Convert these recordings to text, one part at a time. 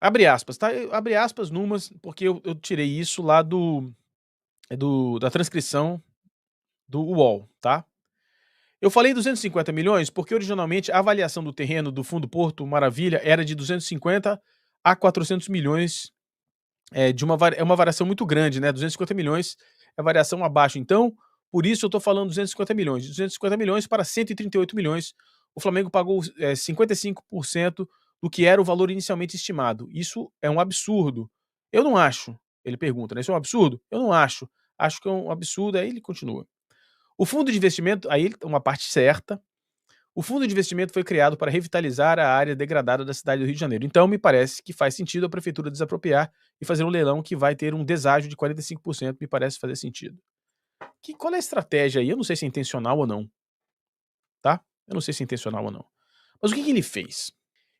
Abre aspas, tá? Abre aspas numas, porque eu tirei isso lá da transcrição do UOL, tá? Eu falei 250 milhões porque originalmente a avaliação do terreno do Fundo Porto Maravilha era de 250 a 400 milhões, é uma variação muito grande, né? 250 milhões é variação abaixo. Então, por isso eu estou falando 250 milhões. De 250 milhões para 138 milhões, o Flamengo pagou 55% do que era o valor inicialmente estimado. Isso é um absurdo. Eu não acho. Ele pergunta, né? Isso é um absurdo? Eu não acho. Acho que é um absurdo. Aí ele continua. O fundo de investimento, aí uma parte certa, o fundo de investimento foi criado para revitalizar a área degradada da cidade do Rio de Janeiro. Então, me parece que faz sentido a prefeitura desapropriar e fazer um leilão que vai ter um deságio de 45%, me parece fazer sentido. Qual é a estratégia aí? Eu não sei se é intencional ou não, tá? Eu não sei se é intencional ou não. Mas o que ele fez?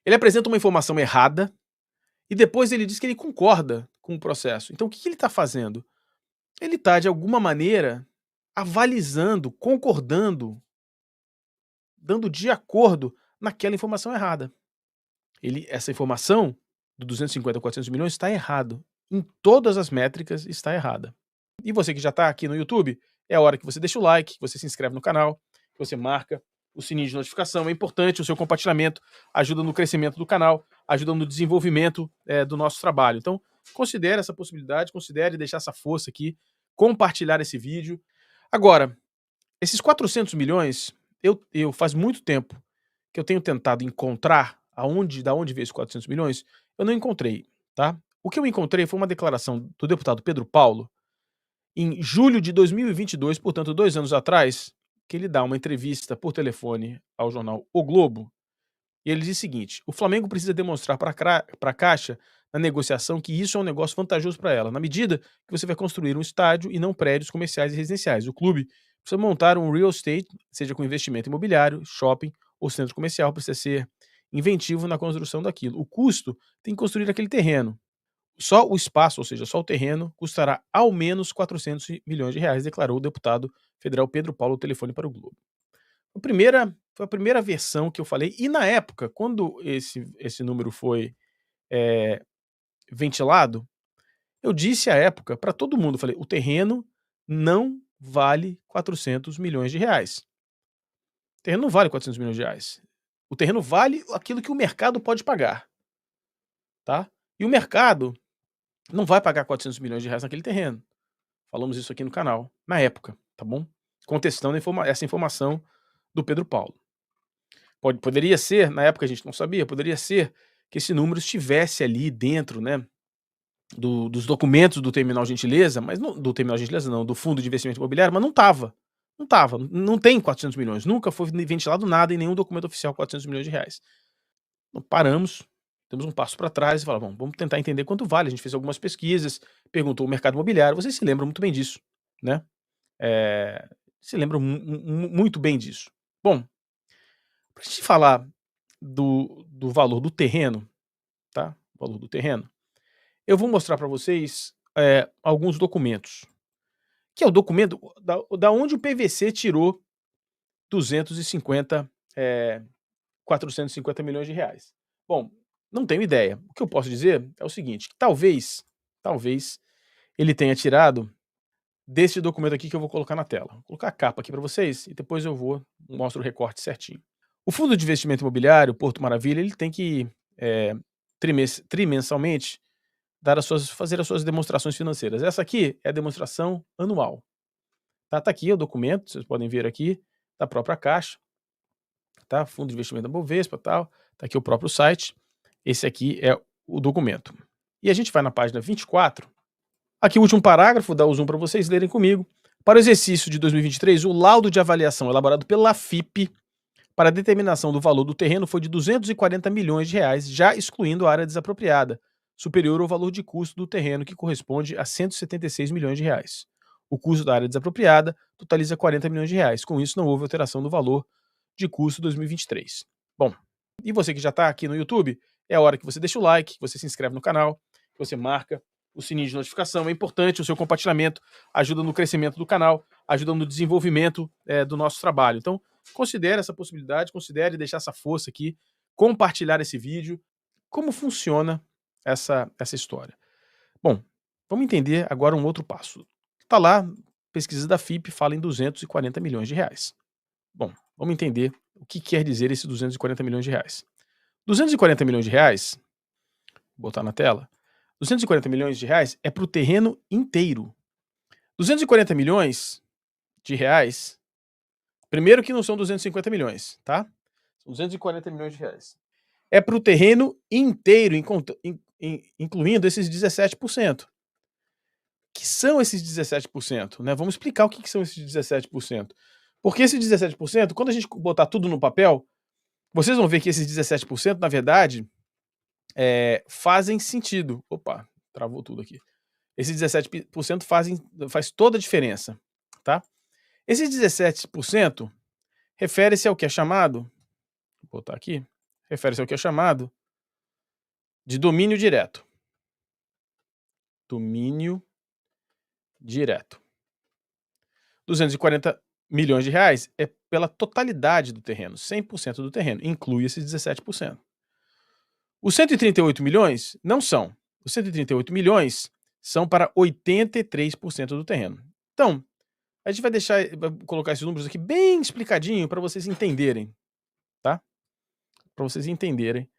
Ele apresenta uma informação errada e depois ele diz que ele concorda com o processo. Então, o que ele está fazendo? Ele está, de alguma maneira, avalizando, concordando, dando de acordo naquela informação errada. Essa informação do 250 a 400 milhões está errado. Em todas as métricas está errada. E você que já está aqui no YouTube, é a hora que você deixa o like, que você se inscreve no canal, que você marca o sininho de notificação. É importante o seu compartilhamento, ajuda no crescimento do canal, ajuda no desenvolvimento do nosso trabalho. Então, considere essa possibilidade, considere deixar essa força aqui, compartilhar esse vídeo. Agora, esses 400 milhões, eu faz muito tempo que eu tenho tentado encontrar da onde veio esses 400 milhões, eu não encontrei, tá? O que eu encontrei foi uma declaração do deputado Pedro Paulo, em julho de 2022, portanto 2 anos atrás, que ele dá uma entrevista por telefone ao jornal O Globo, e ele diz o seguinte: "O Flamengo precisa demonstrar para a Caixa, na negociação, que isso é um negócio vantajoso para ela, na medida que você vai construir um estádio e não prédios comerciais e residenciais. O clube precisa montar um real estate, seja com investimento imobiliário, shopping ou centro comercial, precisa ser inventivo na construção daquilo. O custo tem que construir aquele terreno. Só o espaço, ou seja, só o terreno, custará ao menos 400 milhões de reais", declarou o deputado federal Pedro Paulo ao telefone para o Globo. Foi a primeira versão que eu falei, e na época, quando esse número foi eh, ventilado, eu disse à época para todo mundo, falei: "O terreno não vale 400 milhões de reais. O terreno não vale 400 milhões de reais. O terreno vale aquilo que o mercado pode pagar, tá? E o mercado não vai pagar 400 milhões de reais naquele terreno". Falamos isso aqui no canal, na época, tá bom? Contestando essa informação do Pedro Paulo. Poderia ser, na época a gente não sabia, poderia ser que esse número estivesse ali dentro, né, dos documentos do Terminal Gentileza, mas não do Terminal Gentileza não, do Fundo de Investimento Imobiliário, mas não estava. Não estava, não tem 400 milhões, nunca foi ventilado nada em nenhum documento oficial 400 milhões de reais. Então paramos, demos um passo para trás e falamos: "Bom, vamos tentar entender quanto vale". A gente fez algumas pesquisas, perguntou o mercado imobiliário, vocês se lembram muito bem disso, né? Se lembram muito bem disso. Bom, pra gente falar do valor do terreno, tá? O valor do terreno, eu vou mostrar para vocês, alguns documentos, que é o documento da onde o PVC tirou 250, 450 milhões de reais. Bom, não tenho ideia. O que eu posso dizer é o seguinte, que talvez ele tenha tirado desse documento aqui que eu vou colocar na tela. Vou colocar a capa aqui para vocês e depois mostro o recorte certinho. O Fundo de Investimento Imobiliário, Porto Maravilha, ele tem que, trimensalmente, fazer as suas demonstrações financeiras. Essa aqui é a demonstração anual. Tá aqui o documento, vocês podem ver aqui, da própria Caixa, tá? Fundo de Investimento da Bovespa, tal. Tá aqui o próprio site. Esse aqui é o documento. E a gente vai na página 24. Aqui o último parágrafo, dá o zoom para vocês lerem comigo. Para o exercício de 2023, o laudo de avaliação elaborado pela FIP para a determinação do valor do terreno foi de 240 milhões de reais, já excluindo a área desapropriada, superior ao valor de custo do terreno, que corresponde a 176 milhões de reais. O custo da área desapropriada totaliza 40 milhões de reais. Com isso, não houve alteração do valor de custo 2023. Bom, e você que já está aqui no YouTube, é a hora que você deixa o like, que você se inscreve no canal, que você marca o sininho de notificação. É importante o seu compartilhamento, ajuda no crescimento do canal, ajuda no desenvolvimento do nosso trabalho. Então, considere essa possibilidade, considere deixar essa força aqui, compartilhar esse vídeo. Como funciona essa história. Bom, vamos entender agora um outro passo. Tá lá, pesquisa da FIP fala em 240 milhões de reais. Bom, vamos entender o que quer dizer esses 240 milhões de reais. 240 milhões de reais, vou botar na tela, 240 milhões de reais é para o terreno inteiro. 240 milhões de reais, primeiro que não são 250 milhões, tá? São 240 milhões de reais. É para o terreno inteiro, incluindo esses 17%. Que são esses 17%, né? Vamos explicar o que são esses 17%. Porque esses 17%, quando a gente botar tudo no papel, vocês vão ver que esses 17%, na verdade, fazem sentido. Opa, travou tudo aqui. Esses 17% faz toda a diferença, tá? Esses 17% refere-se ao que é chamado, vou botar aqui, refere-se ao que é chamado de domínio direto. Domínio direto. 240 milhões de reais é pela totalidade do terreno, 100% do terreno, inclui esses 17%. Os 138 milhões não são. Os 138 milhões são para 83% do terreno. Então, a gente vai colocar esses números aqui bem explicadinho para vocês entenderem, tá? Para vocês entenderem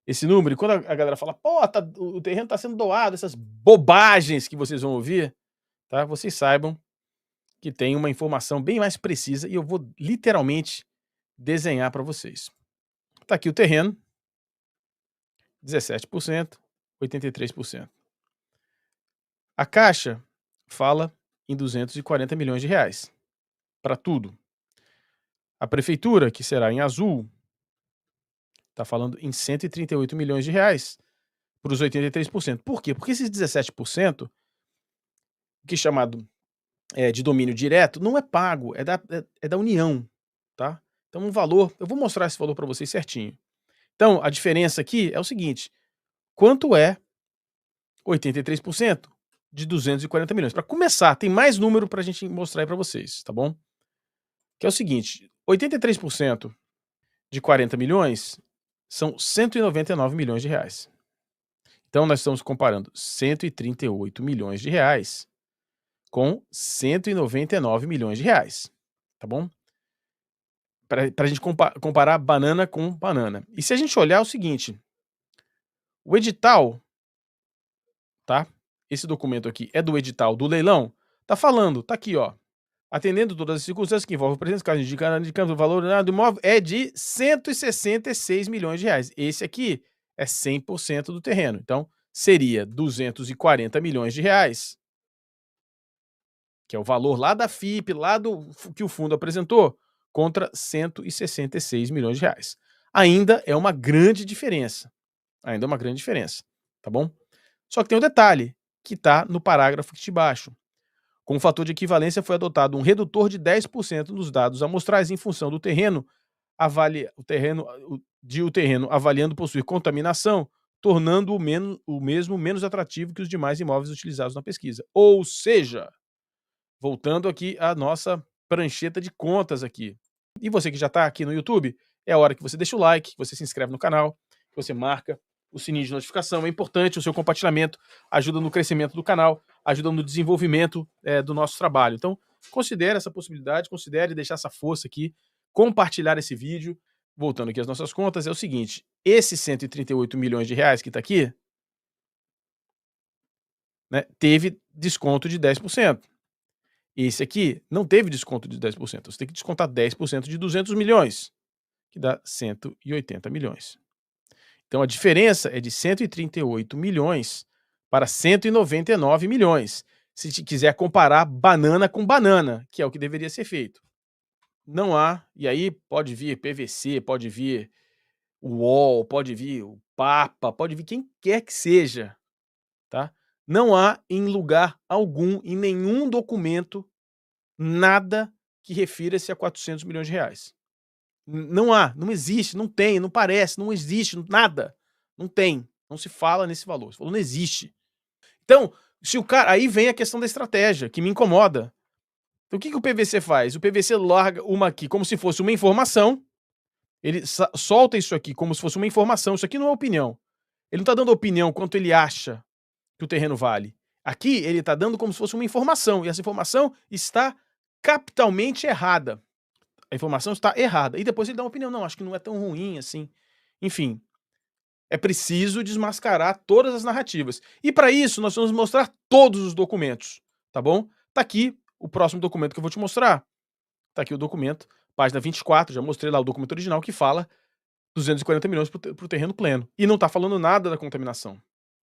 esse número. E quando a galera fala, pô, o terreno está sendo doado, essas bobagens que vocês vão ouvir, tá? Vocês saibam que tem uma informação bem mais precisa e eu vou literalmente desenhar para vocês. Tá aqui o terreno, 17%, 83%. A Caixa fala em 240 milhões de reais para tudo. A prefeitura, que será em azul, está falando em 138 milhões de reais para os 83%. Por quê? Porque esses 17%, que é chamado de domínio direto, não é pago, é da União, tá? Então um valor, eu vou mostrar esse valor para vocês certinho. Então a diferença aqui é o seguinte, quanto é 83% de 240 milhões? Para começar, tem mais número para a gente mostrar aí para vocês, tá bom? Que é o seguinte, 83% de 40 milhões são 199 milhões de reais. Então nós estamos comparando 138 milhões de reais com 199 milhões de reais, tá bom? Para a gente comparar banana com banana. E se a gente olhar o seguinte, o edital, tá? Esse documento aqui é do edital do leilão, tá falando, tá aqui, ó. Atendendo todas as circunstâncias que envolvem o presente caso indicando o valor do imóvel é de 166 milhões de reais. Esse aqui é 100% do terreno. Então, seria 240 milhões de reais, que é o valor lá da FIP, lá do que o fundo apresentou, contra 166 milhões de reais. Ainda é uma grande diferença. Ainda é uma grande diferença, tá bom? Só que tem um detalhe, que está no parágrafo aqui de baixo. Com o fator de equivalência foi adotado um redutor de 10% nos dados amostrais em função do terreno, o terreno avaliando possuir contaminação, tornando o mesmo menos atrativo que os demais imóveis utilizados na pesquisa. Ou seja, voltando aqui à nossa prancheta de contas aqui. E você que já está aqui no YouTube, é a hora que você deixa o like, que você se inscreve no canal, que você marca o sininho de notificação. É importante o seu compartilhamento, ajuda no crescimento do canal, ajuda no desenvolvimento do nosso trabalho. Então, considere essa possibilidade, considere deixar essa força aqui, compartilhar esse vídeo. Voltando aqui às nossas contas, é o seguinte, esse 138 milhões de reais que está aqui, né, teve desconto de 10%. Esse aqui não teve desconto de 10%. Você tem que descontar 10% de 200 milhões, que dá 180 milhões. Então a diferença é de 138 milhões para 199 milhões. Se quiser comparar banana com banana, que é o que deveria ser feito. Não há, e aí pode vir PVC, pode vir o UOL, pode vir o Papa, pode vir quem quer que seja, tá? Não há em lugar algum, em nenhum documento, nada que refira-se a 400 milhões de reais. Não há, não existe, não tem, não parece, não existe, nada. Não tem, não se fala nesse valor. Esse valor não existe. Então, se o cara, aí vem a questão da estratégia, que me incomoda. Então, o que o PVC faz? O PVC larga uma aqui como se fosse uma informação, ele solta isso aqui como se fosse uma informação, isso aqui não é opinião. Ele não tá dando opinião quanto ele acha que o terreno vale. Aqui ele tá dando como se fosse uma informação, e essa informação está capitalmente errada. A informação está errada. E depois ele dá uma opinião, não, acho que não é tão ruim assim. Enfim, é preciso desmascarar todas as narrativas. E para isso nós vamos mostrar todos os documentos, tá bom? Tá aqui o próximo documento que eu vou te mostrar. Tá aqui o documento, página 24, já mostrei lá o documento original que fala 240 milhões pro terreno pleno. E não tá falando nada da contaminação.